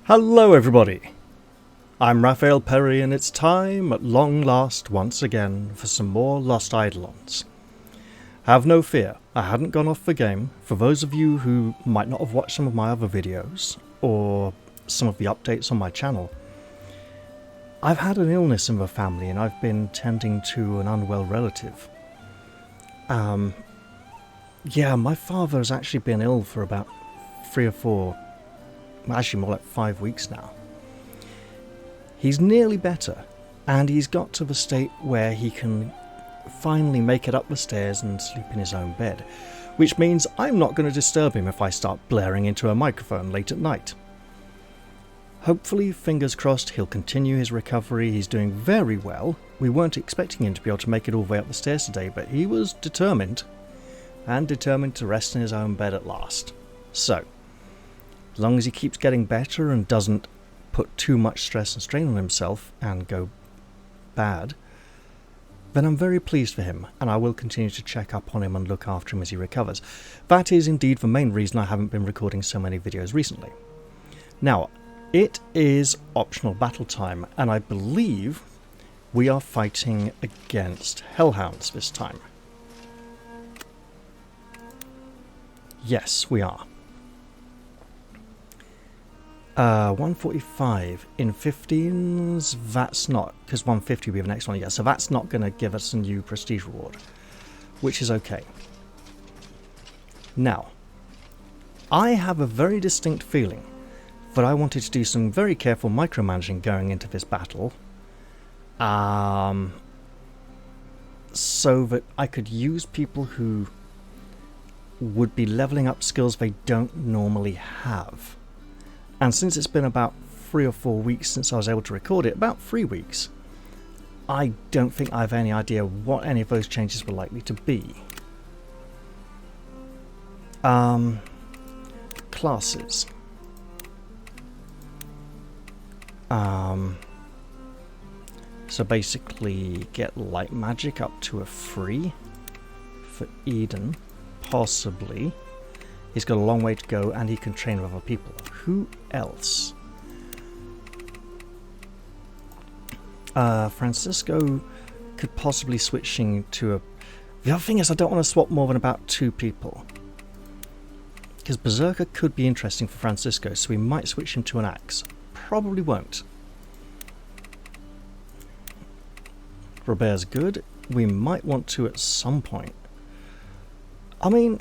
Hello everybody, I'm Raphael Perry and it's time at long last once again for some more Lost Eidolons. Have no fear, I hadn't gone off the game. For those of you who might not have watched some of my other videos or some of the updates on my channel, I've had an illness in the family and I've been tending to an unwell relative. Yeah, my father has actually been ill for about 3 or 4, actually more like 5 weeks now. He's nearly better, and he's got to the state where he can finally make it up the stairs and sleep in his own bed, which means I'm not going to disturb him if I start blaring into a microphone late at night. Hopefully, fingers crossed, he'll continue his recovery. He's doing very well. We weren't expecting him to be able to make it all the way up the stairs today, but he was determined to rest in his own bed at last. So, as long as he keeps getting better and doesn't put too much stress and strain on himself and go bad, then I'm very pleased for him, and I will continue to check up on him and look after him as he recovers. That is indeed the main reason I haven't been recording so many videos recently. Now, it is optional battle time, and I believe we are fighting against Hellhounds this time. Yes, we are. 145 in 15s, that's not, because 150 will be the next one, yeah, so that's not going to give us a new prestige reward, which is okay. Now, I have a very distinct feeling that I wanted to do some very careful micromanaging going into this battle, so that I could use people who would be leveling up skills they don't normally have. And since it's been about 3 or 4 weeks since I was able to record it, about 3 weeks, I don't think I have any idea what any of those changes were likely to be. Classes. So basically get light magic up to a 3 for Eden, possibly. He's got a long way to go and he can train with other people. Who else? Francisco could possibly switching to a... The other thing is I don't want to swap more than about 2 people, because Berserker could be interesting for Francisco, so we might switch him to an axe. Probably won't. Robert's good. We might want to at some point. I mean,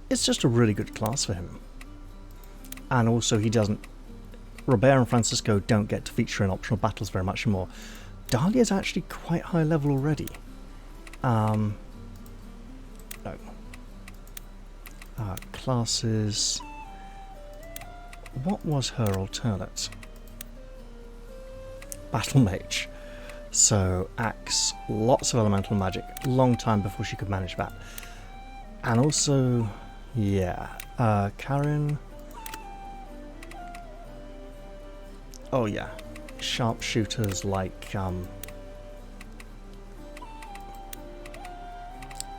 it's just a really good class for him. And also he doesn't... Robert and Francisco don't get to feature in optional battles very much more. Dahlia's actually quite high level already. No. Classes... What was her alternate? Battle Mage. So, Axe, lots of elemental magic, long time before she could manage that. And also, yeah, Karen. Oh yeah, sharpshooters like,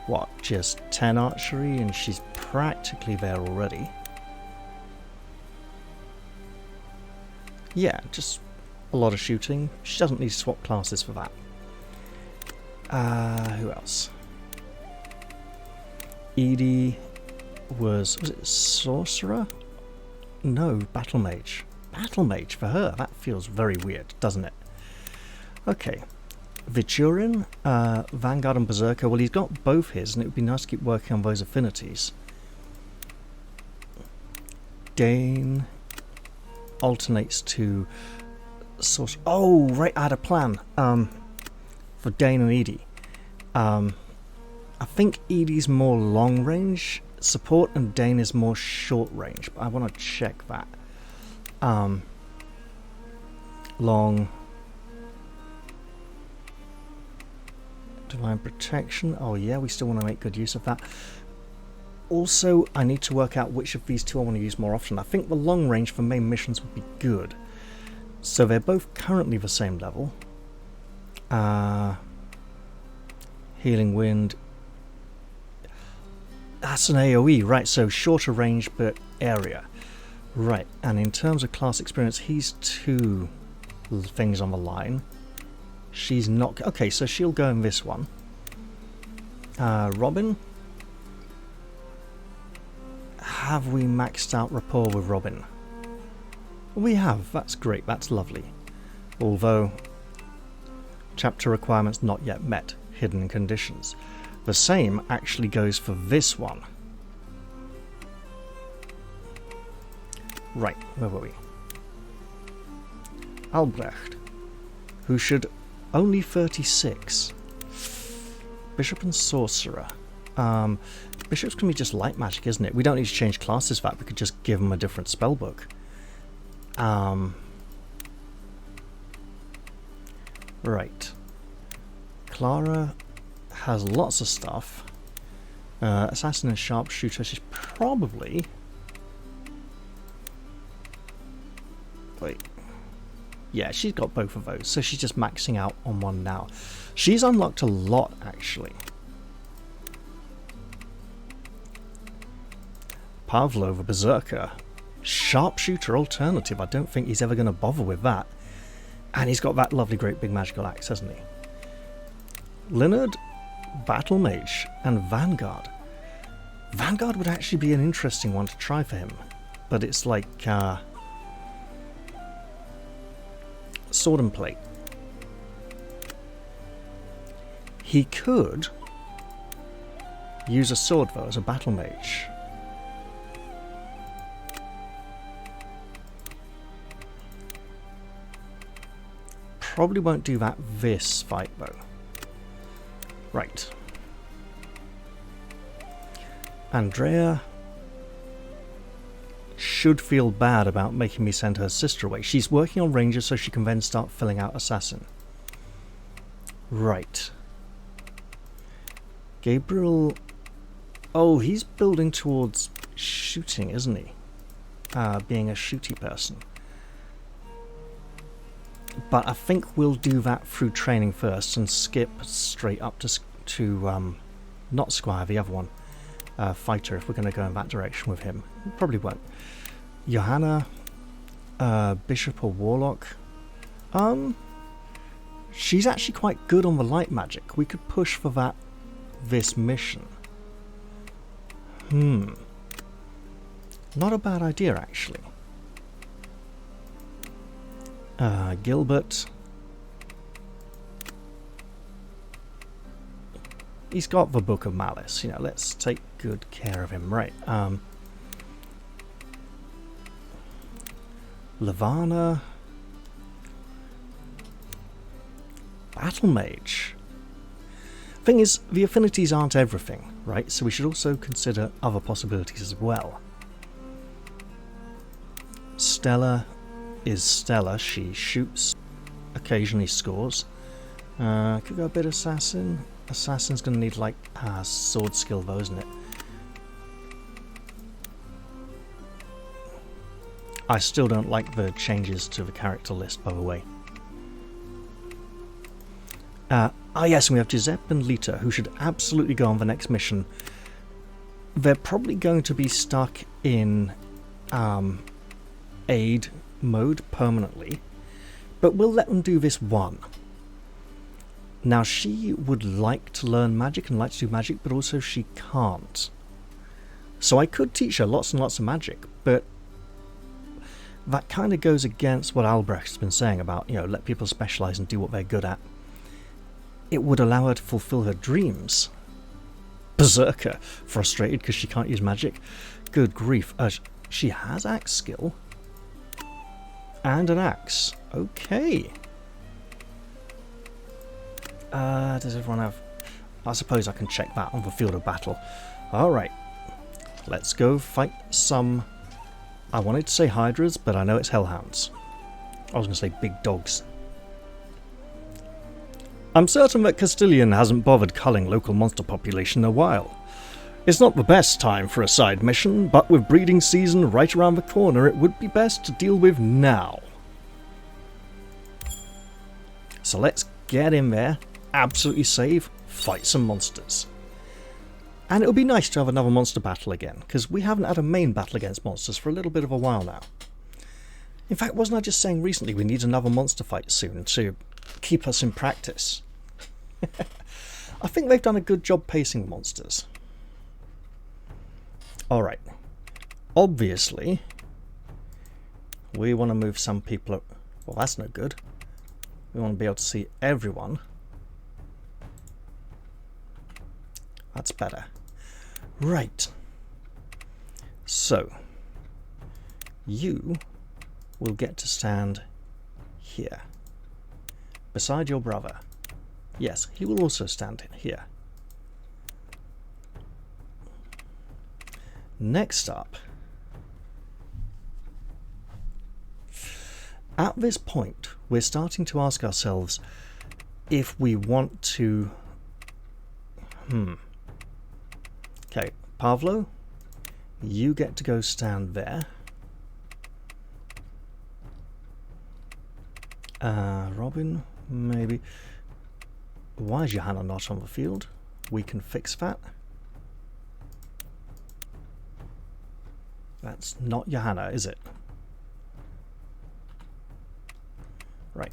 what, just 10 archery and she's practically there already. Yeah, just a lot of shooting. She doesn't need to swap classes for that. Who else? Edie was it Sorcerer? No, Battle Mage. Battle Mage for her. That feels very weird, doesn't it? Okay. Viturin, Vanguard and Berserker. Well, he's got both his, and it would be nice to keep working on those affinities. Dane alternates to Sorcerer. Oh, right, I had a plan for Dane and Edie. I think Edie's more long range support and Dane is more short range, but I want to check that. Long Divine Protection. Oh yeah, we still want to make good use of that. Also, I need to work out which of these two I want to use more often. I think the long range for main missions would be good. So they're both currently the same level. Healing Wind. That's an AoE, right, so shorter range but area. Right, and in terms of class experience, he's 2 things on the line. She's not... Okay, so she'll go in this one. Robin? Have we maxed out rapport with Robin? We have, that's great, that's lovely. Although, chapter requirements not yet met, hidden conditions. The same actually goes for this one. Right, where were we? Albrecht, who should only 36. Bishop and Sorcerer. Bishop's going to be just light magic, isn't it? We don't need to change classes for that, we could just give him a different spellbook. Right. Clara has lots of stuff. Assassin and Sharpshooter, she's probably... Wait. Yeah, she's got both of those, so she's just maxing out on one now. She's unlocked a lot, actually. Pavlov, a Berserker. Sharpshooter alternative, I don't think he's ever going to bother with that. And he's got that lovely great big magical axe, hasn't he? Leonard, Battle Mage, and Vanguard. Vanguard would actually be an interesting one to try for him. But it's like... Sword and Plate. He could use a sword though as a battle mage. Probably won't do that this fight though. Right. Andrea should feel bad about making me send her sister away. She's working on Ranger so she can then start filling out Assassin. Right. Gabriel... Oh, he's building towards shooting, isn't he? Being a shooty person. But I think we'll do that through training first and skip straight up to not Squire, the other one. Fighter, if we're going to go in that direction with him. Probably won't. Johanna, Bishop or Warlock. She's actually quite good on the light magic. We could push for that this mission. Not a bad idea, actually. Gilbert. He's got the Book of Malice, you know, let's take good care of him, right. Levana. Battle Mage. Thing is, the affinities aren't everything, right, so we should also consider other possibilities as well. Stella is Stella, she shoots, occasionally scores. Could go a bit Assassin. Assassin's going to need, like, sword skill though, isn't it? I still don't like the changes to the character list, by the way. Yes, and we have Giuseppe and Lita, who should absolutely go on the next mission. They're probably going to be stuck in aid mode permanently, but we'll let them do this one. Now, she would like to learn magic and like to do magic, but also she can't. So I could teach her lots and lots of magic, but that kind of goes against what Albrecht's been saying about, you know, let people specialise and do what they're good at. It would allow her to fulfill her dreams. Berserker, frustrated because she can't use magic. Good grief. She has axe skill. And an axe. Okay. Does everyone have... I suppose I can check that on the field of battle. Alright. Let's go fight some... I wanted to say hydras, but I know it's hellhounds. I was going to say big dogs. I'm certain that Castilian hasn't bothered culling local monster population in a while. It's not the best time for a side mission, but with breeding season right around the corner, it would be best to deal with now. So let's get in there, absolutely save, fight some monsters. And it would be nice to have another monster battle again, because we haven't had a main battle against monsters for a little bit of a while now. In fact, wasn't I just saying recently we need another monster fight soon to keep us in practice? I think they've done a good job pacing monsters. Alright. Obviously, we want to move some people up. Well, that's no good. We want to be able to see everyone. That's better. Right. So, you will get to stand here, beside your brother. Yes, he will also stand here. Next up, at this point, we're starting to ask ourselves if we want to... Okay, Pavlo, you get to go stand there. Robin, maybe. Why is Johanna not on the field? We can fix that. That's not Johanna, is it? Right.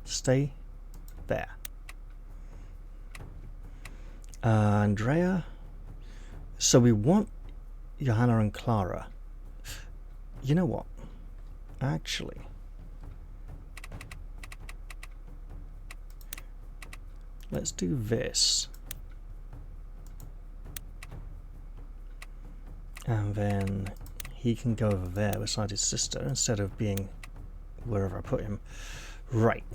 Stay there. Andrea. So we want Johanna and Clara. You know what? Actually, let's do this. And then he can go over there beside his sister instead of being wherever I put him. Right.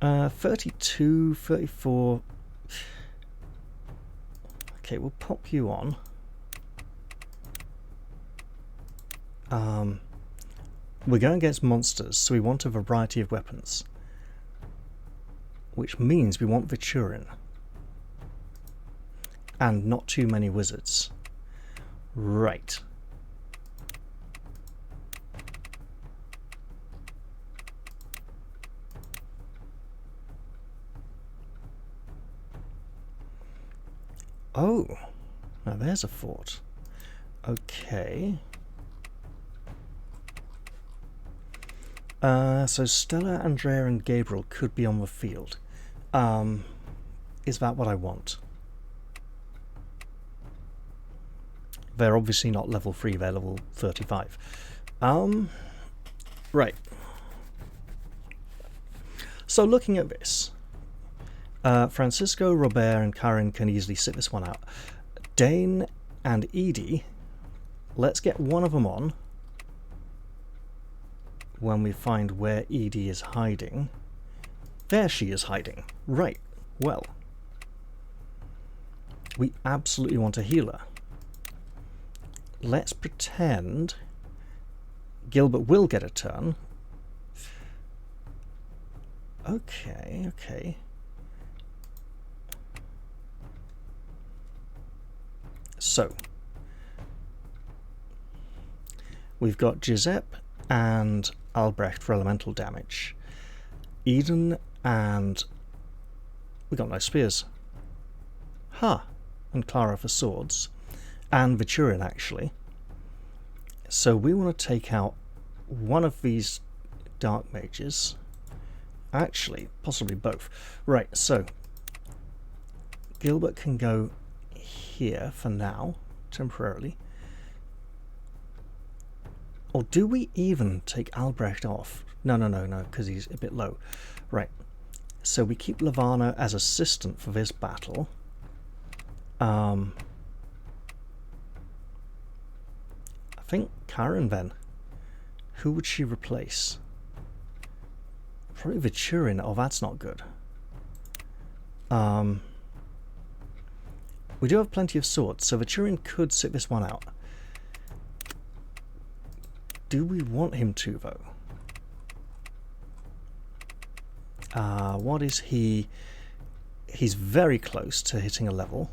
32, 34. Okay, we'll pop you on. We're going against monsters, so we want a variety of weapons. Which means we want Viturin. And not too many wizards. Right. Oh, now there's a fort. Okay. So Stella, Andrea and Gabriel could be on the field. Is that what I want? They're obviously not level 3, they're level 35. Right. So looking at this, Francisco, Robert and Karen can easily sit this one out. Dane and Edie, let's get one of them on when we find where Edie is hiding. There she is hiding. Right. Well, we absolutely want a healer. Let's pretend Gilbert will get a turn. Okay, okay. So, we've got Giuseppe and Albrecht for elemental damage. Eden and... we got no spears. Huh. And Clara for swords. And Viturin, actually. So we want to take out one of these dark mages. Actually, possibly both. Right, so Gilbert can go here for now, temporarily. Or do we even take Albrecht off? No, because he's a bit low. Right, so we keep Lavana as assistant for this battle. I think Karen then. Who would she replace? Probably Viturin. Oh, that's not good. We do have plenty of swords, so Viturin could sit this one out. Do we want him to, though? What is he? He's very close to hitting a level,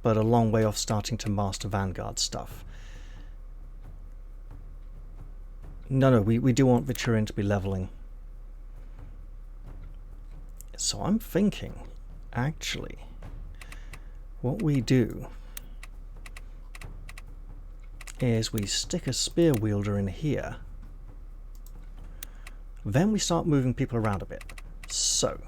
but a long way off starting to master Vanguard stuff. No, we do want Viturin to be leveling. So I'm thinking, actually, what we do is we stick a spear wielder in here. Then we start moving people around a bit. So,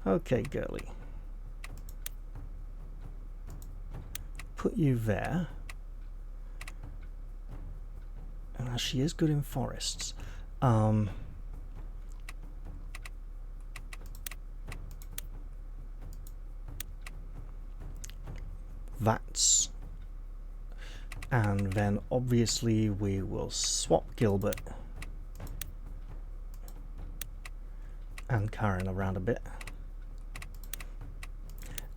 okay, girly. Put you there. And she is good in forests. That's... And then obviously we will swap Gilbert and Karen around a bit.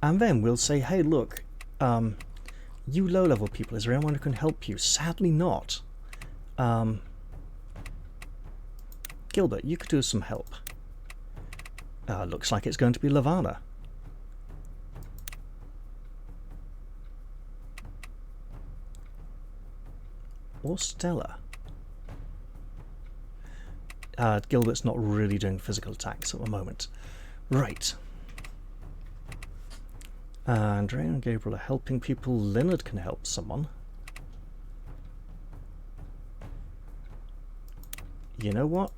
And then we'll say, hey, look, you low-level people, is there anyone who can help you? Sadly not. Gilbert, you could do some help. Looks like it's going to be Lavana. Or Stella. Gilbert's not really doing physical attacks at the moment. Right. Andrea and Gabriel are helping people. Leonard can help someone. You know what?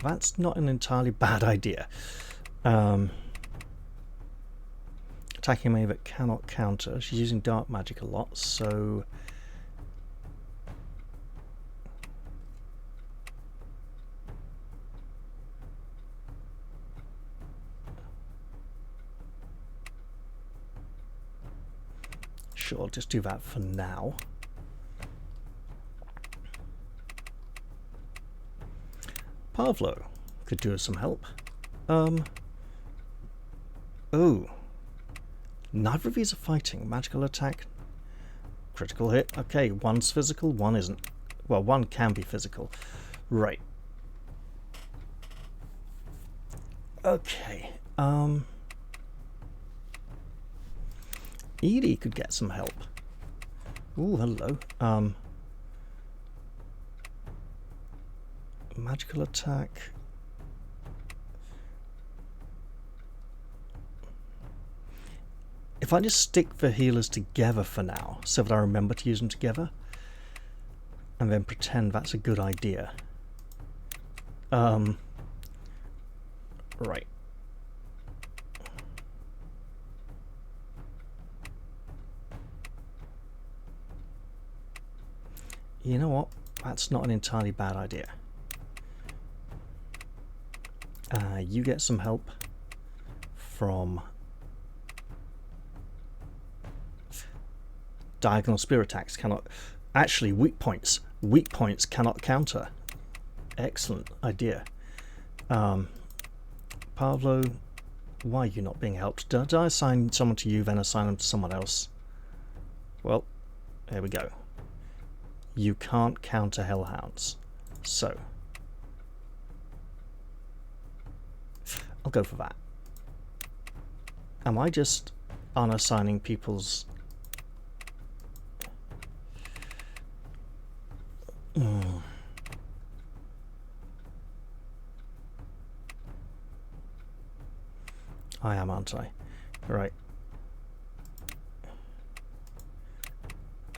That's not an entirely bad idea. Attacking May that cannot counter. She's using dark magic a lot, so... Sure, I'll just do that for now. Pavlo could do us some help. Oh. Neither of these are fighting. Magical attack. Critical hit. Okay, one's physical, one isn't. Well, one can be physical. Right. Okay. Edie could get some help. Ooh, hello. Magical attack. If I just stick the healers together for now, so that I remember to use them together, and then pretend that's a good idea. Right. You know what? That's not an entirely bad idea. You get some help from diagonal spear attacks. Cannot actually weak points. Weak points cannot counter. Excellent idea. Pavlo, why are you not being helped? Did I assign someone to you, then assign them to someone else? Well, there we go. You can't counter Hellhounds. So, I'll go for that. Am I just unassigning people's... I am, aren't I? Right.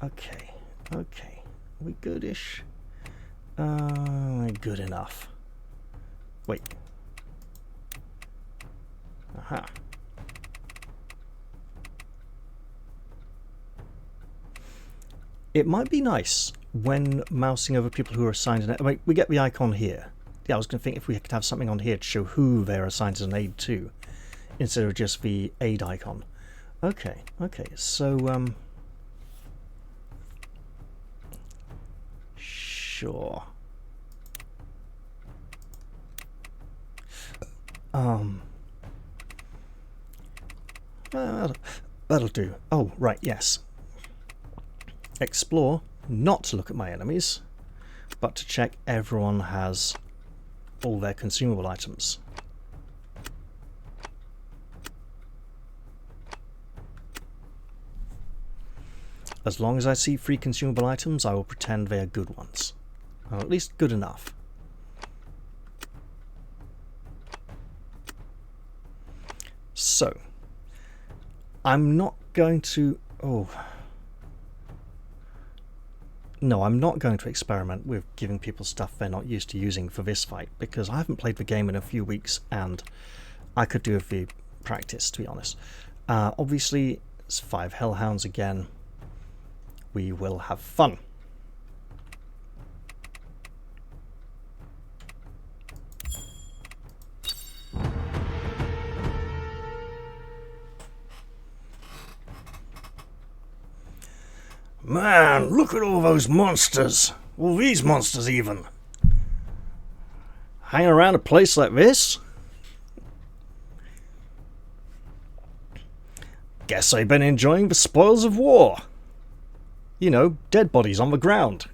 Okay. Okay. Are we goodish? Good enough. Wait. Aha. It might be nice when mousing over people who are assigned an aid. We get the icon here. Yeah, I was going to think if we could have something on here to show who they're assigned as an aid to, instead of just the aid icon. Okay, okay, so sure. That'll do. Oh, right, yes. Explore, not to look at my enemies, but to check everyone has all their consumable items. As long as I see free consumable items, I will pretend they are good ones. Or at least good enough. So, I'm not going to... Oh. No, I'm not going to experiment with giving people stuff they're not used to using for this fight, because I haven't played the game in a few weeks, and I could do with the practice, to be honest. Obviously, it's 5 Hellhounds again. We will have fun. Man, look at all those monsters. All these monsters even. Hanging around a place like this? Guess they've been enjoying the spoils of war. You know, dead bodies on the ground.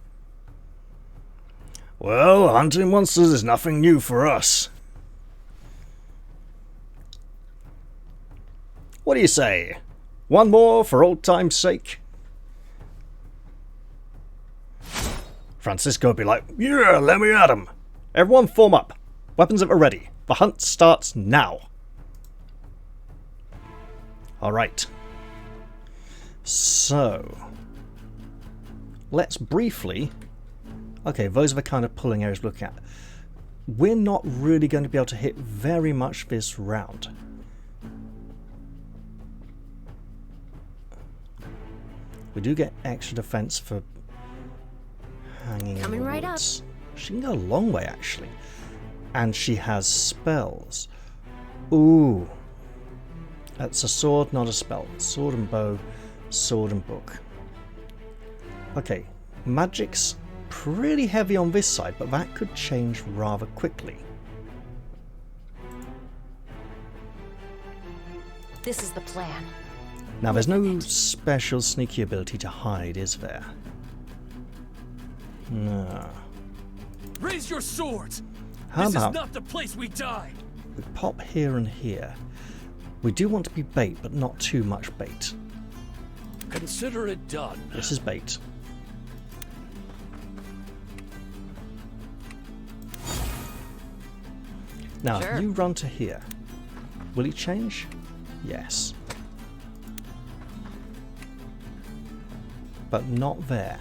Well, hunting monsters is nothing new for us. What do you say? One more for old time's sake? Francisco would be like, yeah, let me at 'em. Everyone form up. Weapons at the ready. The hunt starts now. Alright. So, let's briefly... Okay, those are the kind of pulling areas we're looking at. We're not really going to be able to hit very much this round. We do get extra defense for hanging in the right up. woods. She can go a long way, actually. And she has spells. Ooh. That's a sword, not a spell. Sword and bow, sword and book. Okay, magic's pretty heavy on this side, but that could change rather quickly. This is the plan. Now, there's no special sneaky ability to hide, is there? No. Raise your swords. How This about is not the place we die. we pop here and here? We do want to be bait, but not too much bait. Consider it done. This is bait. Now, Sure. you run to here. Will he change? Yes. But not there.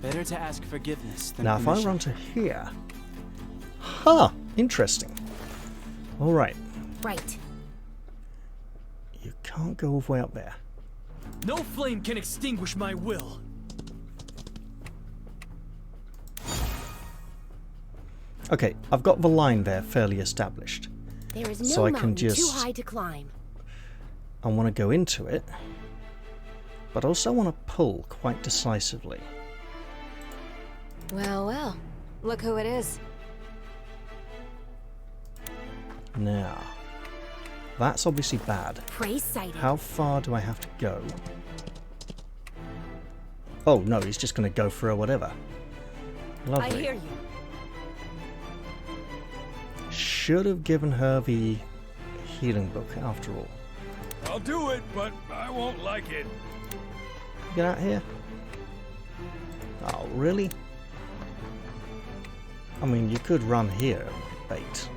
Better to ask forgiveness than Now, if I permission. run to here... Huh! Interesting. Alright. Right. You can't go all the way up there. No flame can extinguish my will. Okay, I've got the line there fairly established. There is no So I can mountain too just- high to climb. I want to go into it, but also want to pull quite decisively. Well, well. Look who it is. Now, that's obviously bad. Prey sighted. How far do I have to go? Oh no, he's just going to go for her whatever. Lovely. I hear you. Should have given her the healing book after all. I'll do it, but I won't like it. Get out here. Oh, really? I mean, you could run here, bait.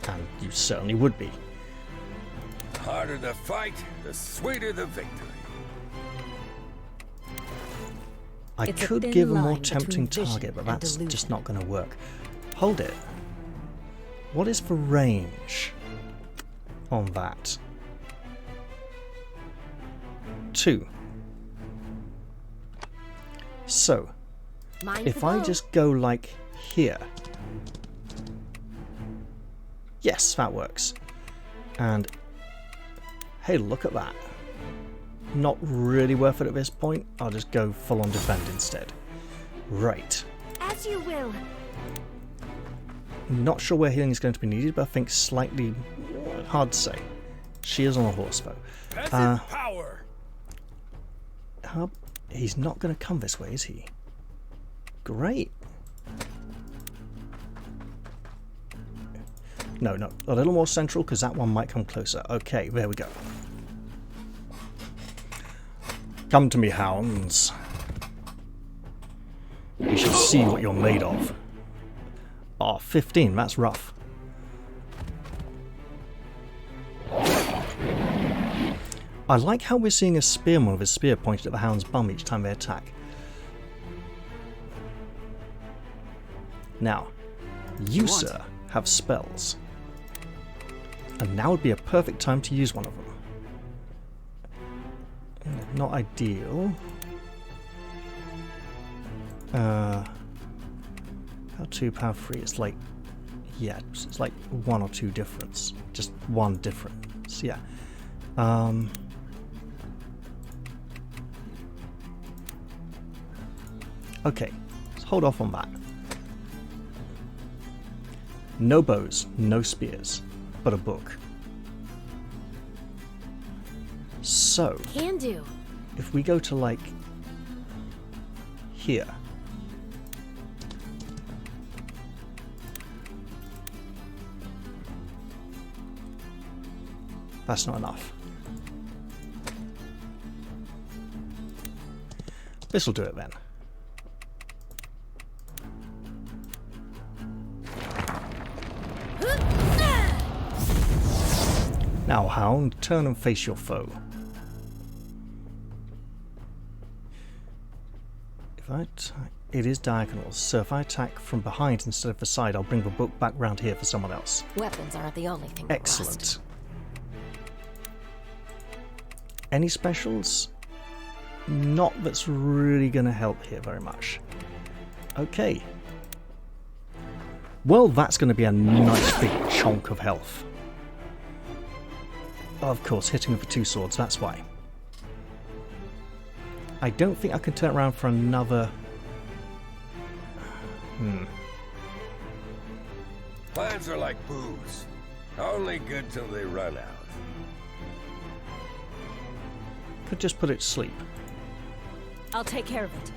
And you certainly would be. The harder the fight, the sweeter the victory. I It's a could thin give a more line tempting between target, vision but and that's delusion. just not going to work. Hold it. What is the range on that? 2. So, Mind if the I bow. just go like here. Yes, that works. And hey, look at that. Not really worth it at this point. I'll just go full on defend instead. Right. As you will. Not sure where healing is going to be needed, but I think slightly hard to say. She is on a horse though. Peasant power. He's not going to come this way, is he? Great. No, a little more central because that one might come closer. Okay, there we go. Come to me, hounds. You shall see what you're made of. Oh, 15, that's rough. I like how we're seeing a spearman with his spear pointed at the hound's bum each time they attack. Now, you, sir, have spells. And now would be a perfect time to use one of them. Not ideal. Power 2, power 3, it's like... yeah, it's like 1 or 2 difference. Just 1 difference, yeah. Okay, let's hold off on that. No bows, no spears, but a book. So, Can do. if we go to like here, that's not enough. This'll do it then. Now, hound, turn and face your foe. If I attack, it is diagonal, so if I attack from behind instead of the side, I'll bring the book back round here for someone else. Weapons aren't the only thing. Excellent. Any specials? Not that's really going to help here very much. Okay. Well, that's going to be a nice big chunk of health. Of course, hitting with the 2 swords, that's why. I don't think I can turn around for another... Plans are like booze. Only good till they run out. Could just put it to sleep. I'll take care of it.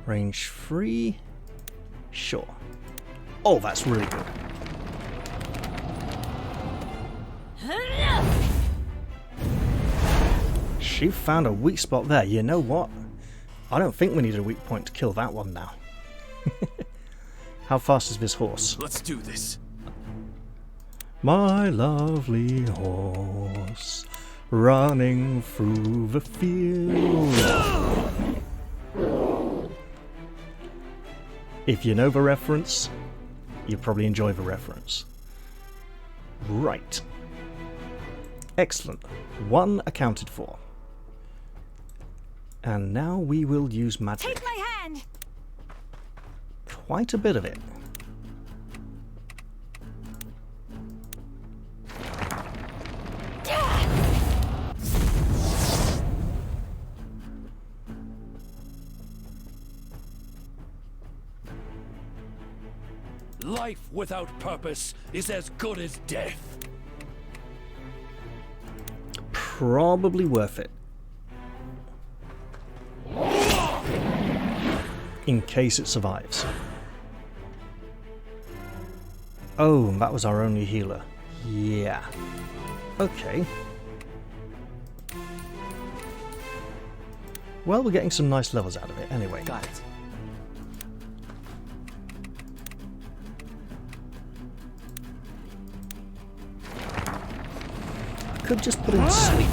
Range 3. Sure. Oh, that's really good. She found a weak spot there. You know what? I don't think we need a weak point to kill that one now. How fast is this horse? Let's do this. My lovely horse, running through the field. If you know the reference, you probably enjoy the reference. Right. Excellent. 1 accounted for. And now we will use magic. Take my hand. Quite a bit of it. Life without purpose is as good as death. Probably worth it. In case it survives. Oh, that was our only healer. Yeah. Okay. Well, we're getting some nice levels out of it anyway. Got it. Could just put him to sleep.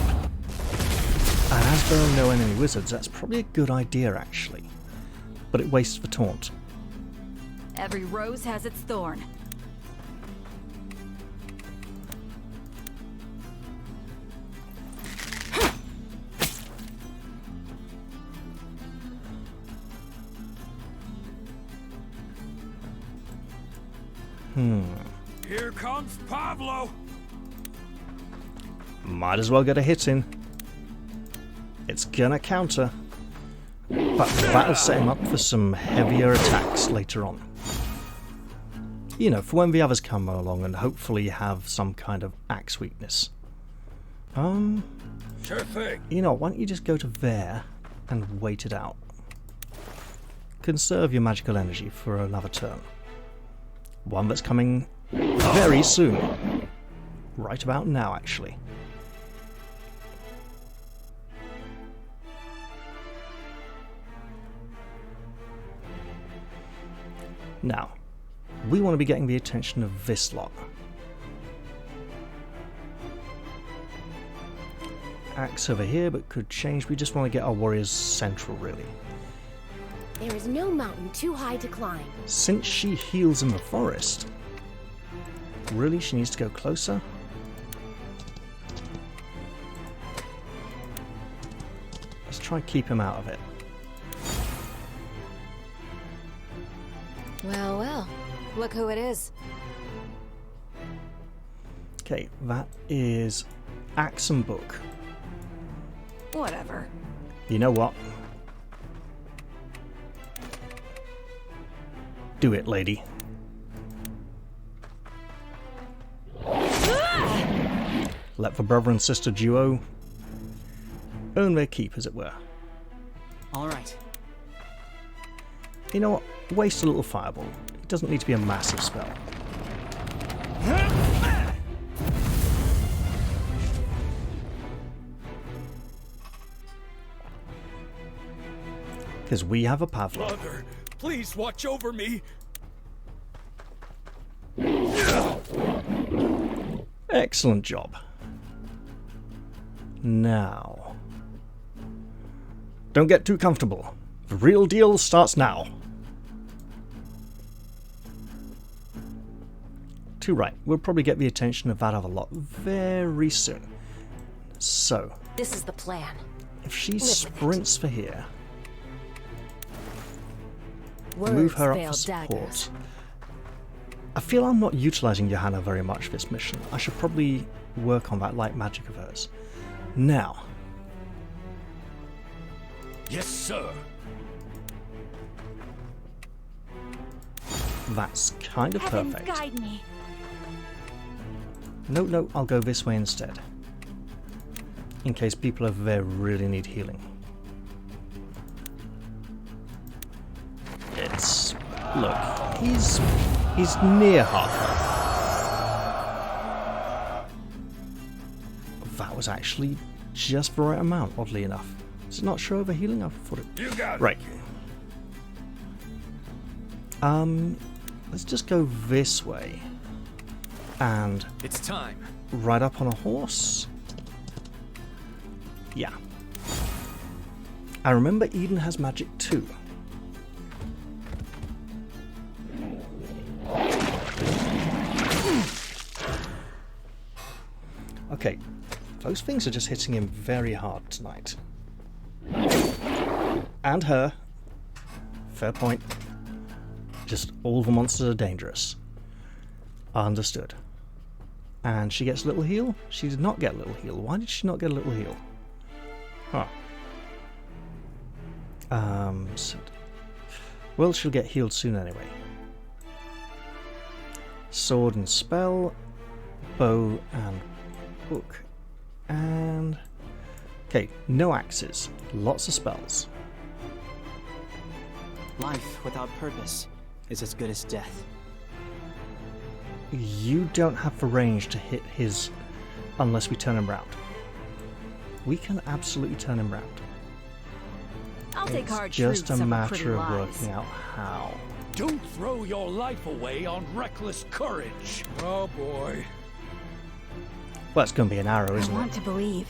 And as there are no enemy wizards, that's probably a good idea actually. But it wastes the taunt. Every rose has its thorn. Here comes Pablo. Might as well get a hit in. It's gonna counter. But that'll set him up for some heavier attacks later on. You know, for when the others come along and hopefully have some kind of axe weakness. Sure thing. You know, why don't you just go to there and wait it out. Conserve your magical energy for another turn. One that's coming very soon. Right about now, actually. Now, we want to be getting the attention of this lot. Axe over here, but could change. We just want to get our warriors central, really. There is no mountain too high to climb. Since she heals in the forest, really, she needs to go closer. Let's try and keep him out of it. Well, well. Look who it is. Okay, that is axe and book. Whatever. You know what? Do it, lady. Let the brother and sister duo earn their keep, as it were. All right. You know what? Waste a little fireball. It doesn't need to be a massive spell. Because we have a Pavlo. Mother, please watch over me. Excellent job. Now, don't get too comfortable. The real deal starts now. Too right. We'll probably get the attention of that other lot very soon. So, This is the plan. if she Live with it. sprints for here, Words move her up fail for support. daggers. I feel I'm not utilising Johanna very much this mission. I should probably work on that light magic of hers. Now, Yes, sir. that's kind of Heavens perfect. guide me. No, I'll go this way instead. In case people over there really need healing. It's... look, he's near halfway. That was actually just the right amount, oddly enough. Does it not show over healing? I thought it... You got it. Right. Let's just go this way. And It's time. ride up on a horse? Yeah. I remember Eden has magic too. Okay, those things are just hitting him very hard tonight. And her. Fair point. Just all the monsters are dangerous. Understood. And she gets a little heal? She did not get a little heal. Why did she not get a little heal? Huh. Well, she'll get healed soon anyway. Sword and spell. Bow and book. And... okay, no axes. Lots of spells. Life without purpose is as good as death. You don't have the range to hit his unless we turn him round. We can absolutely turn him round. I'll take It's hard just truths a over pretty matter of lies. working out how. Don't throw your life away on reckless courage. Oh boy. Well, it's going to be an arrow, I isn't want it? to believe.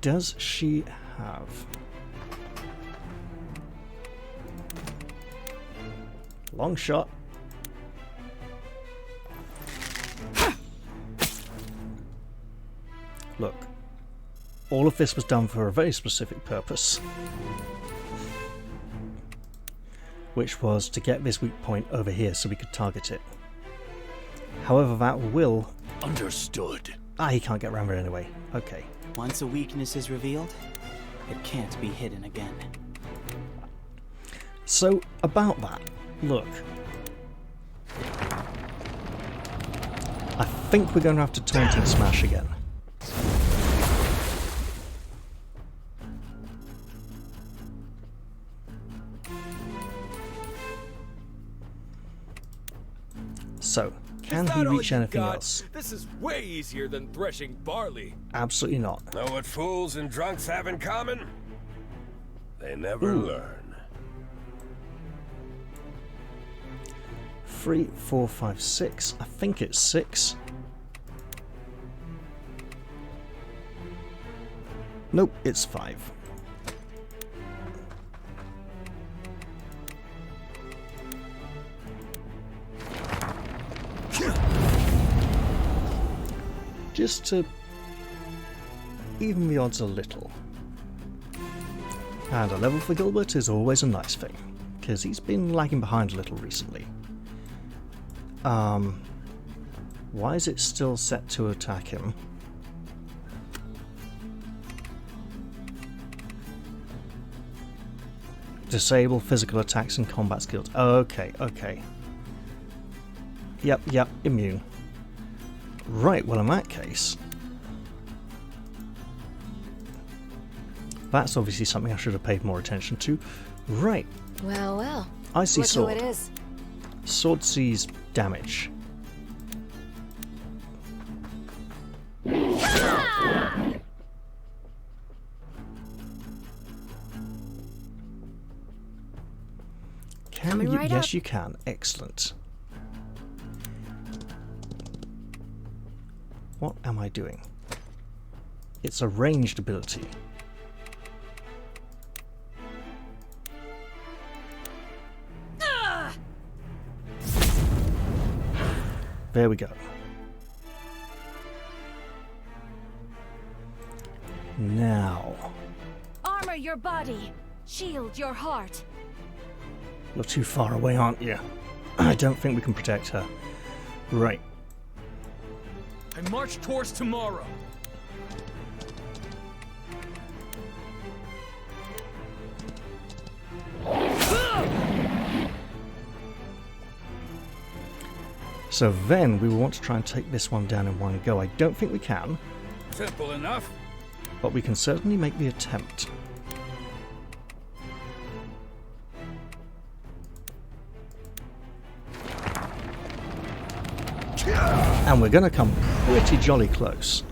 Does she have... long shot. Look, all of this was done for a very specific purpose, which was to get this weak point over here so we could target it. However, that will... Understood. he can't get around there anyway. Okay. Once a weakness is revealed, it can't be hidden again. So, about that, look. I think we're going to have to taunt and smash again. So, can he reach anything else? This is way easier than threshing barley. Absolutely not. Know what fools and drunks have in common? They never Ooh. learn. 3, 4, 5, 6. I think it's 6. Nope, it's 5. Just to even the odds a little. And a level for Gilbert is always a nice thing, because he's been lagging behind a little recently. Why is it still set to attack him? Disable physical attacks and combat skills. Okay, okay. Yep, immune. Right, well in that case, that's obviously something I should have paid more attention to. Right. Well, well. I see Look sword. who it is. Sword sees damage. Can Coming you? right Yes, up. you can. Excellent. What am I doing? It's a ranged ability. There we go. Now, Armor your body. Shield your heart. you're too far away, aren't you? I don't think we can protect her. Right. I march towards tomorrow. So then we will want to try and take this one down in one go. I don't think we can, Simple enough. but we can certainly make the attempt. And we're going to come pretty jolly close.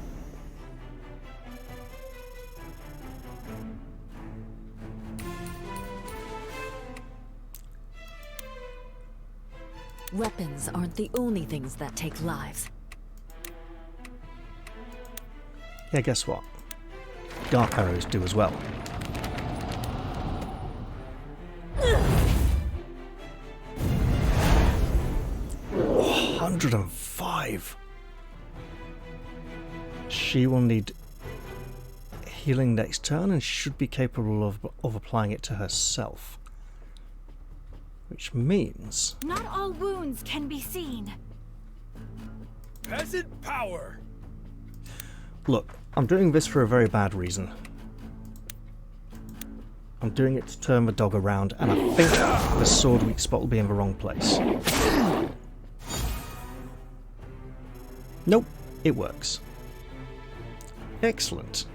Weapons aren't the only things that take lives. Yeah, guess what? Dark arrows do as well. Oh, 105. She will need healing next turn and should be capable of applying it to herself. Which means... Not all wounds can be seen. Peasant power. Look, I'm doing this for a very bad reason. I'm doing it to turn the dog around, and I think the sword weak spot will be in the wrong place. Nope, it works. Excellent.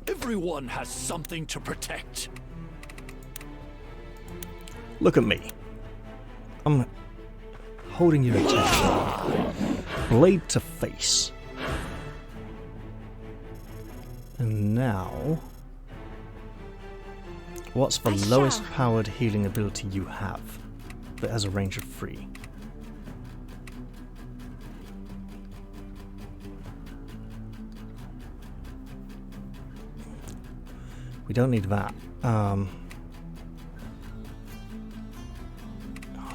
Everyone has something to protect. Look at me. I'm holding your attention. Blade to face. And now... what's the lowest powered healing ability you have that has a range of 3? We don't need that. Oh,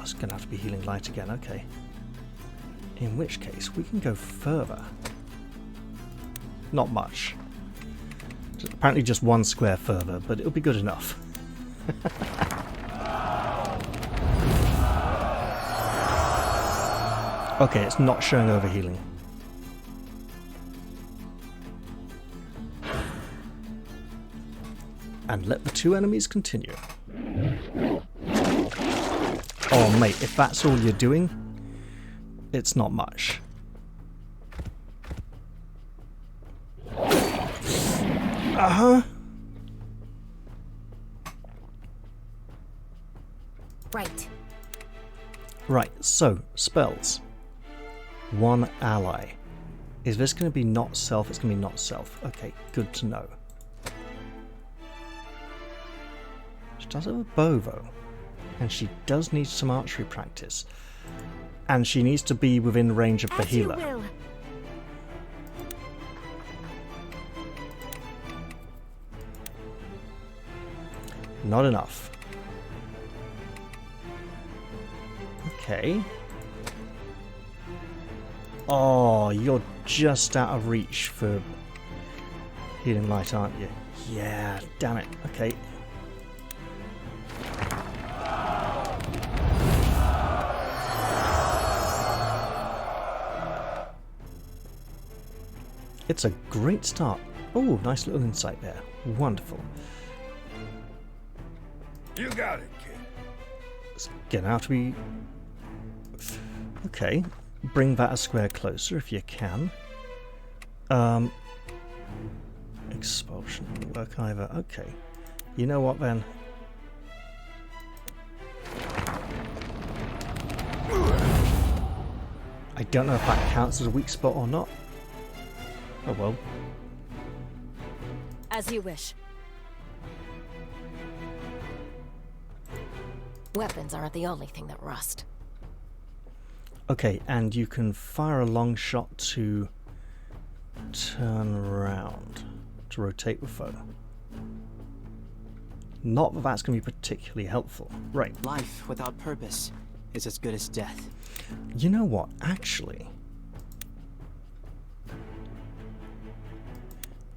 it's going to have to be healing light again, okay. In which case, we can go further. Not much. Apparently just one square further, but it'll be good enough. Okay, it's not showing overhealing. And let the two enemies continue. Oh mate, if that's all you're doing, it's not much. Uh-huh. Right. Right, so, spells. One ally. Is this going to be not self? It's going to be not self. Okay, good to know. She does have a bow, though. and she does need some archery practice. And she needs to be within range of the As you healer. will. Not enough. Okay. Oh, you're just out of reach for healing light, aren't you? Yeah, damn it. Okay. It's a great start. Oh, nice little insight there. Wonderful. You got it, kid. It's gonna have to be... Okay. Bring that a square closer if you can. Expulsion won't work either. Okay. You know what then? I don't know if that counts as a weak spot or not. Oh well. As you wish. Weapons aren't the only thing that rust. Okay, and you can fire a long shot to turn around, to rotate the foe. Not that that's going to be particularly helpful. Right. Life without purpose is as good as death. You know what, actually?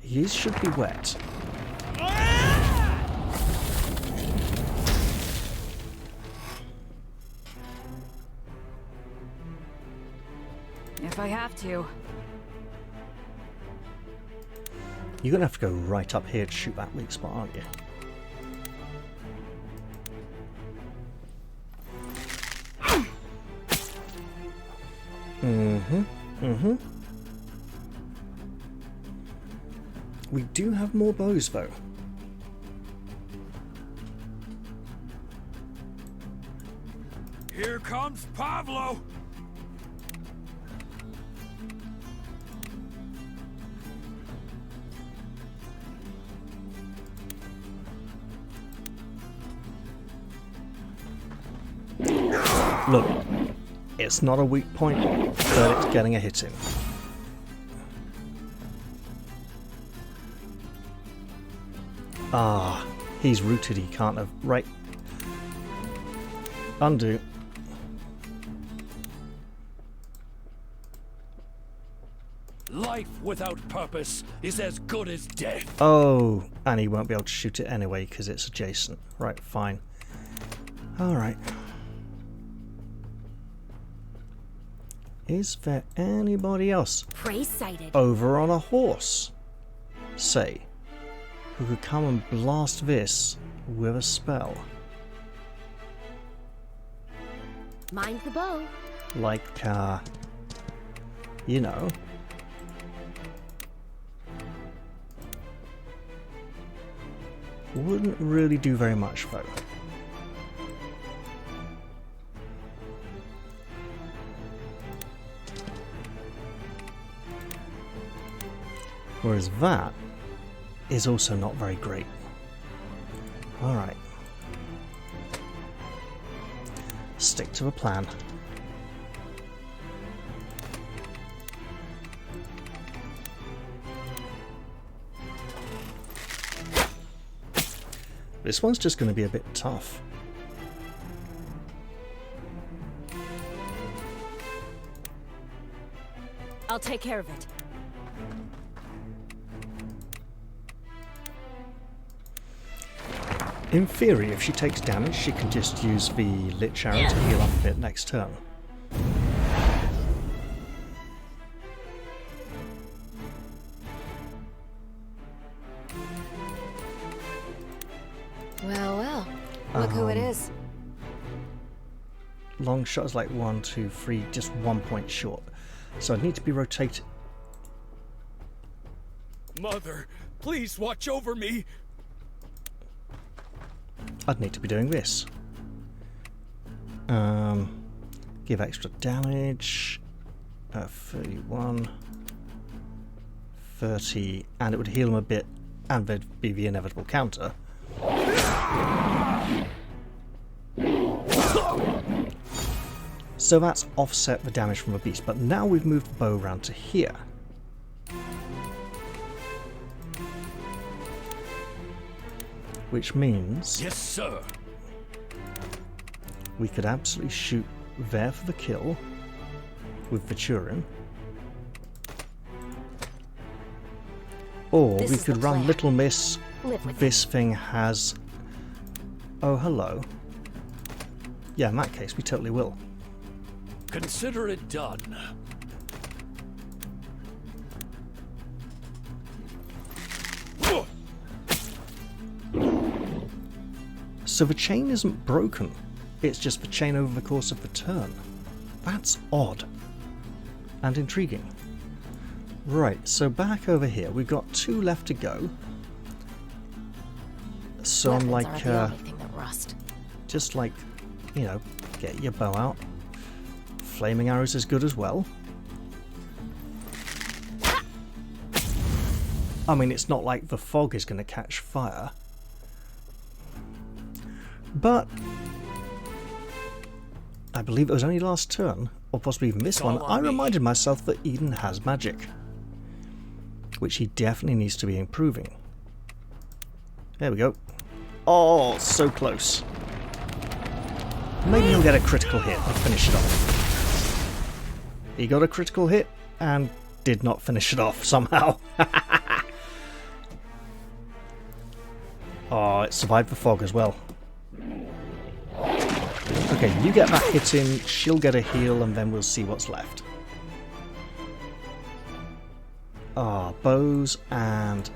His should be wet. If I have to. You're going to have to go right up here to shoot that weak spot, aren't you? We do have more bows, though. Here comes Pablo! Look, it's not a weak point, but it's getting a hit in. Ah, he's rooted, he can't have... Right. Undo. Life without purpose is as good as death. Oh, and he won't be able to shoot it anyway because it's adjacent. Right, fine. Alright. Is there anybody else Prey sighted. over on a horse, say, who could come and blast this with a spell? Mind the bow. Like, you know. Wouldn't really do very much, though. Whereas that is also not very great. Alright. Stick to the plan. This one's just going to be a bit tough. I'll take care of it. In theory, if she takes damage, she can just use the Lich Arrow to heal up a bit next turn. Well, well. Look who it is. Long shot is like 1, 2, 3, just 1 point short. So I'd need to be rotated. Mother, please watch over me. I'd need to be doing this. Give extra damage. 31. 30. And it would heal him a bit. And there'd be the inevitable counter. So that's offset the damage from the beast, but now we've moved the bow around to here. Which means... Yes, sir. We could absolutely shoot there for the kill with Viturin. Or This we is the could run plan. Little Miss. Live with This thing has... Oh, hello. Yeah, in that case, we totally will. Consider it done. So the chain isn't broken. It's just the chain over the course of the turn. That's odd. And intriguing. Right, so back over here, we've got 2 left to go. So I'm Weapons like, aren't the only thing that rust. just like, you know, get your bow out. Flaming arrows is good as well. I mean, it's not like the fog is going to catch fire. But I believe it was only last turn, or possibly even this one, I reminded myself that Eden has magic, which he definitely needs to be improving. There we go. Oh, so close. Maybe he'll get a critical hit and finish it off. He got a critical hit and did not finish it off somehow. Oh, it survived the fog as well. Okay, you get that hit in, she'll get a heal, and then we'll see what's left. Ah, bows and...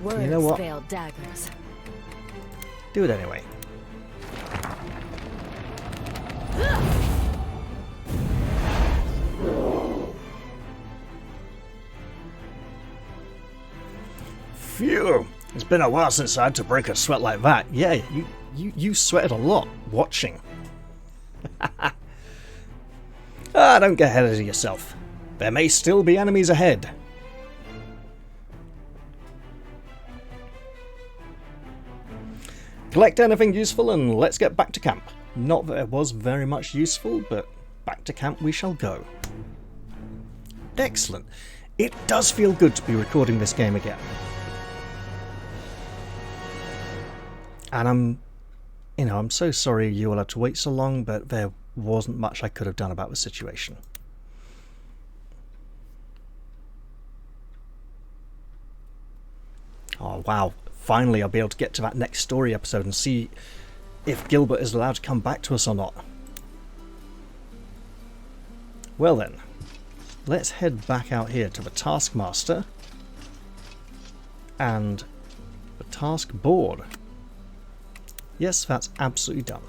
Words You know what? veil daggers. Do it anyway. Phew! It's been a while since I had to break a sweat like that. Yeah, you sweated a lot watching. Don't get ahead of yourself. There may still be enemies ahead. Collect anything useful and let's get back to camp. Not that it was very much useful, but back to camp we shall go. Excellent. It does feel good to be recording this game again. And I'm so sorry you all had to wait so long, but there wasn't much I could have done about the situation. Oh wow, finally I'll be able to get to that next story episode and see if Gilbert is allowed to come back to us or not. Well then, let's head back out here to the Taskmaster and the task board. Yes, that's absolutely done.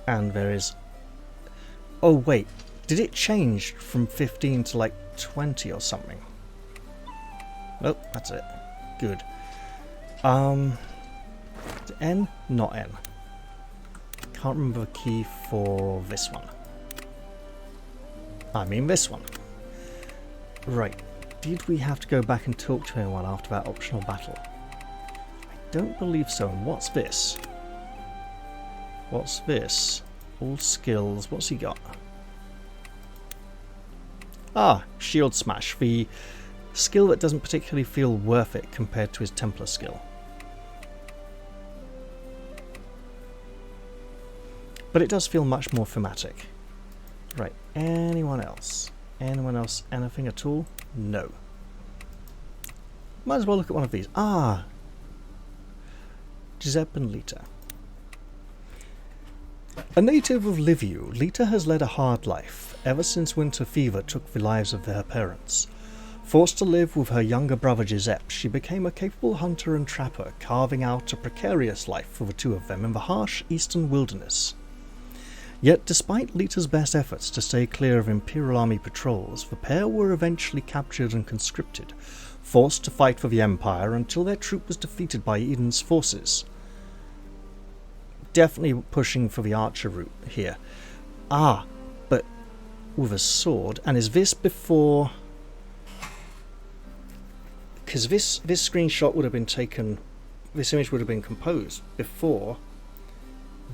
And there is... Oh wait, did it change from 15 to like 20 or something? Oh, that's it. Good. N? Not N. Can't remember the key for this one. I mean this one. Right. Did we have to go back and talk to anyone after that optional battle? I don't believe so. And what's this? What's this? All skills. What's he got? Ah, Shield Smash. The skill that doesn't particularly feel worth it compared to his Templar skill. But it does feel much more thematic. Right, anyone else? Anyone else anything at all? No. Might as well look at one of these. Ah! Giuseppe and Lita. A native of Liviu, Lita has led a hard life, ever since winter fever took the lives of her parents. Forced to live with her younger brother Giuseppe, she became a capable hunter and trapper, carving out a precarious life for the two of them in the harsh eastern wilderness. Yet despite Lita's best efforts to stay clear of Imperial Army patrols, the pair were eventually captured and conscripted, forced to fight for the Empire until their troop was defeated by Eden's forces. Definitely pushing for the archer route here. Ah, but with a sword. And is this before... Because this screenshot would have been taken... This image would have been composed before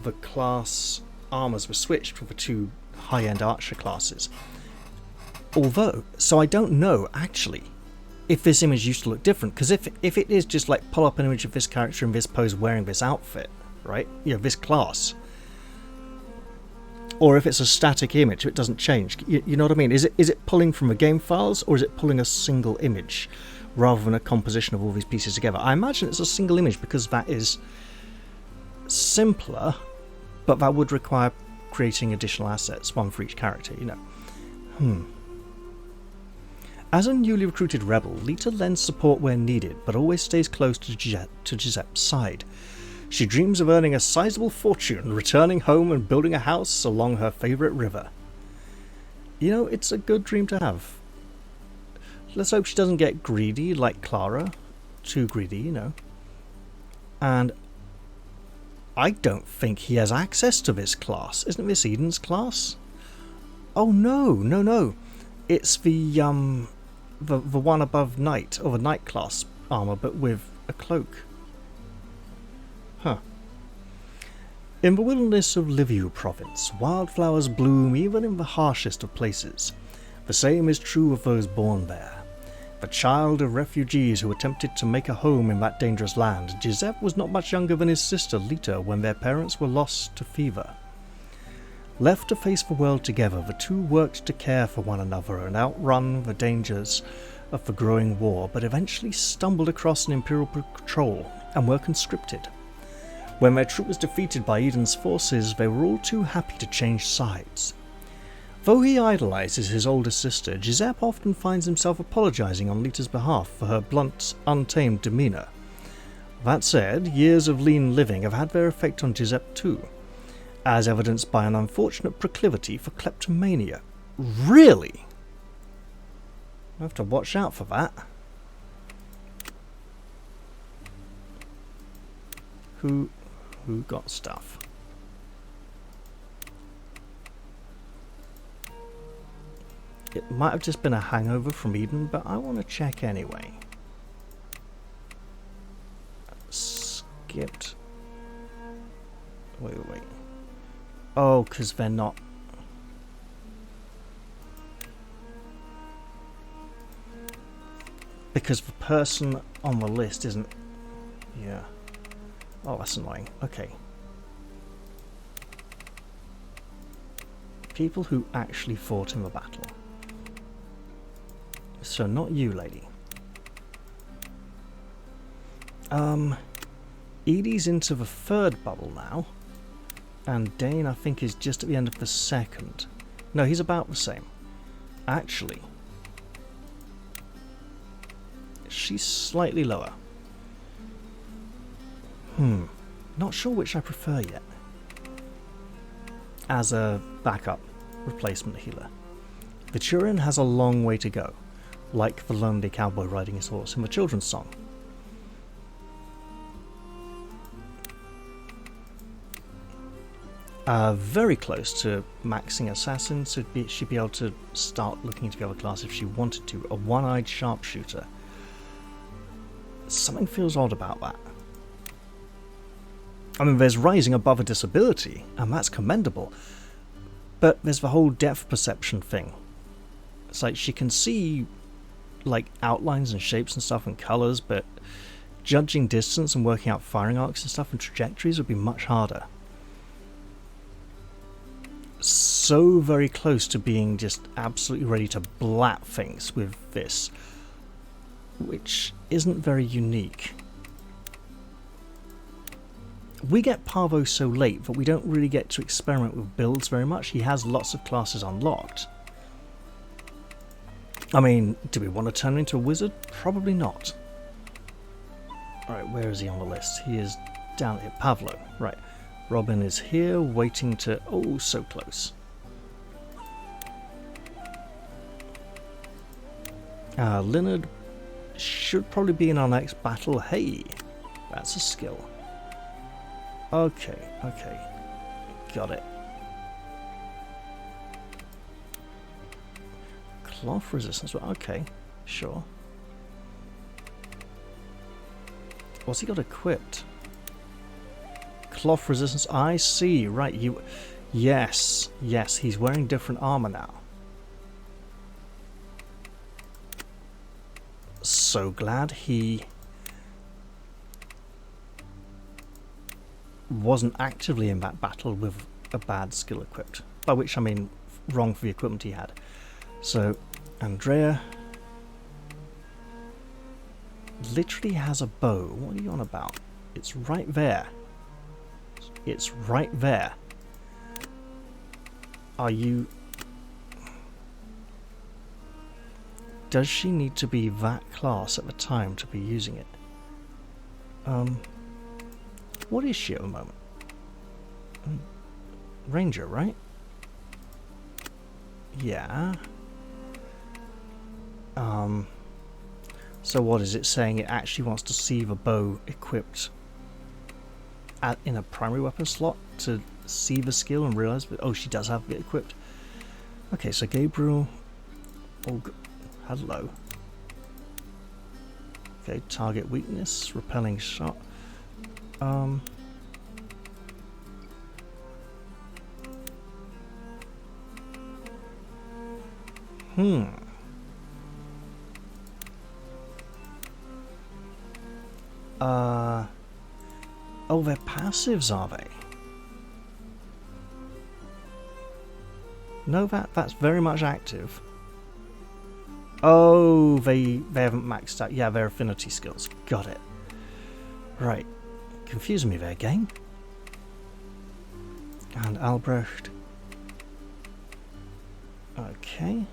the class armors were switched for the 2 high-end archer classes. Although, so I don't know, actually, if this image used to look different, because if it is just like pull up an image of this character in this pose wearing this outfit, right, this class, or if it's a static image, it doesn't change, you know what I mean? Is it pulling from the game files, or is it pulling a single image rather than a composition of all these pieces together? I imagine it's a single image because that is simpler, but that would require creating additional assets, one for each character, you know. As a newly recruited rebel, Lita lends support where needed, but always stays close to Giuseppe's side. She dreams of earning a sizable fortune, returning home and building a house along her favourite river. You know, it's a good dream to have. Let's hope she doesn't get greedy like Clara. Too greedy, you know. And I don't think he has access to this class. Isn't this Eden's class? Oh no. It's the one above Knight, or the Knight class armor, but with a cloak. Huh. In the wilderness of Liviu province, wildflowers bloom even in the harshest of places. The same is true of those born there. The child of refugees who attempted to make a home in that dangerous land, Giuseppe was not much younger than his sister Lita when their parents were lost to fever. Left to face the world together, the two worked to care for one another and outrun the dangers of the growing war, but eventually stumbled across an Imperial patrol and were conscripted. When their troop was defeated by Eden's forces, they were all too happy to change sides. Though he idolizes his older sister, Giuseppe often finds himself apologizing on Lita's behalf for her blunt, untamed demeanor. That said, years of lean living have had their effect on Giuseppe too, as evidenced by an unfortunate proclivity for kleptomania. Really? I have to watch out for that. Who got stuff? It might have just been a hangover from Eden, but I want to check anyway. Skipped. Wait. Oh, because they're not. Because the person on the list isn't. Yeah. Oh, that's annoying. Okay. People who actually fought in the battle. So not you, lady. Edie's into the 3rd bubble now. And Dane, I think, is just at the end of the 2nd. No, he's about the same. Actually, she's slightly lower. Not sure which I prefer yet. As a backup replacement healer. The Turin has a long way to go, like the lonely cowboy riding his horse in the children's song. Very close to maxing assassin, so she'd be able to start looking into the other class if she wanted to. A one-eyed sharpshooter. Something feels odd about that. I mean, there's rising above a disability, and that's commendable. But there's the whole depth perception thing. It's like she can see like outlines and shapes and stuff and colours, but judging distance and working out firing arcs and stuff and trajectories would be much harder. So very close to being just absolutely ready to blap things with this, which isn't very unique. We get Parvo so late that we don't really get to experiment with builds very much. He has lots of classes unlocked. I mean, do we want to turn him into a wizard? Probably not. Alright, where is he on the list? He is down here. Pavlo, right. Robin is here, waiting to... Oh, so close. Leonard should probably be in our next battle. Hey, that's a skill. Okay. Got it. Cloth resistance. Okay, sure. What's he got equipped? Cloth resistance. I see. Right, Yes, yes, he's wearing different armor now. So glad he wasn't actively in that battle with a bad skill equipped. By which I mean wrong for the equipment he had. So, Andrea literally has a bow. What are you on about? It's right there. It's right there. Are you... Does she need to be that class at the time to be using it? What is she at the moment? Ranger, right? Yeah. So what is it saying? It actually wants to see the bow equipped in a primary weapon slot to see the skill and realize that, oh, she does have it equipped. Okay, so Gabriel... Oh, hello. Okay, target weakness, repelling shot. Oh, they're passives, are they? No, that's very much active. Oh, they haven't maxed out. Yeah, their affinity skills. Got it. Right. Confusing me there, game. And Albrecht. Okay.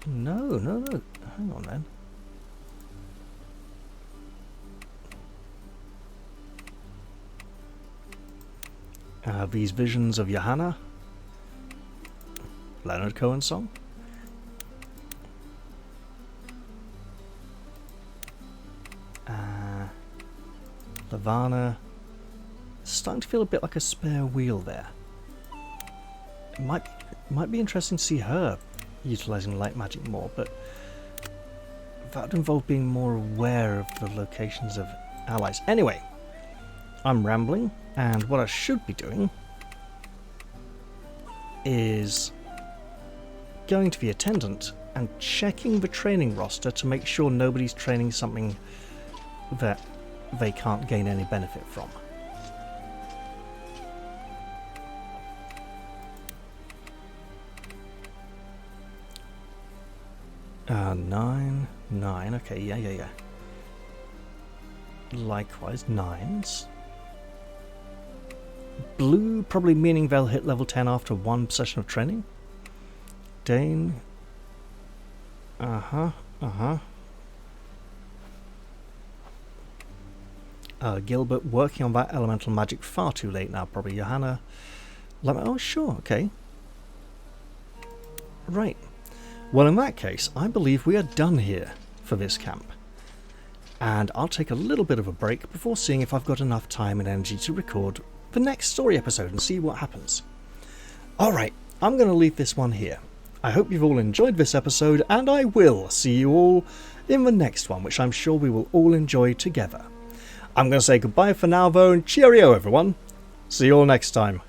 No. Hang on then. These visions of Johanna. Leonard Cohen song. Lavana. Starting to feel a bit like a spare wheel there. It might be interesting to see her utilizing light magic more, but that would involve being more aware of the locations of allies. Anyway, I'm rambling, and what I should be doing is going to the attendant and checking the training roster to make sure nobody's training something that they can't gain any benefit from. Nine. Okay, yeah. Likewise, 9s. Blue, probably meaning they'll hit level 10 after one session of training. Dane. Gilbert, working on that elemental magic far too late now, probably. Johanna. Oh, sure, okay. Right. Well, in that case, I believe we are done here for this camp. And I'll take a little bit of a break before seeing if I've got enough time and energy to record the next story episode and see what happens. Alright, I'm going to leave this one here. I hope you've all enjoyed this episode, and I will see you all in the next one, which I'm sure we will all enjoy together. I'm going to say goodbye for now, though, and cheerio, everyone. See you all next time.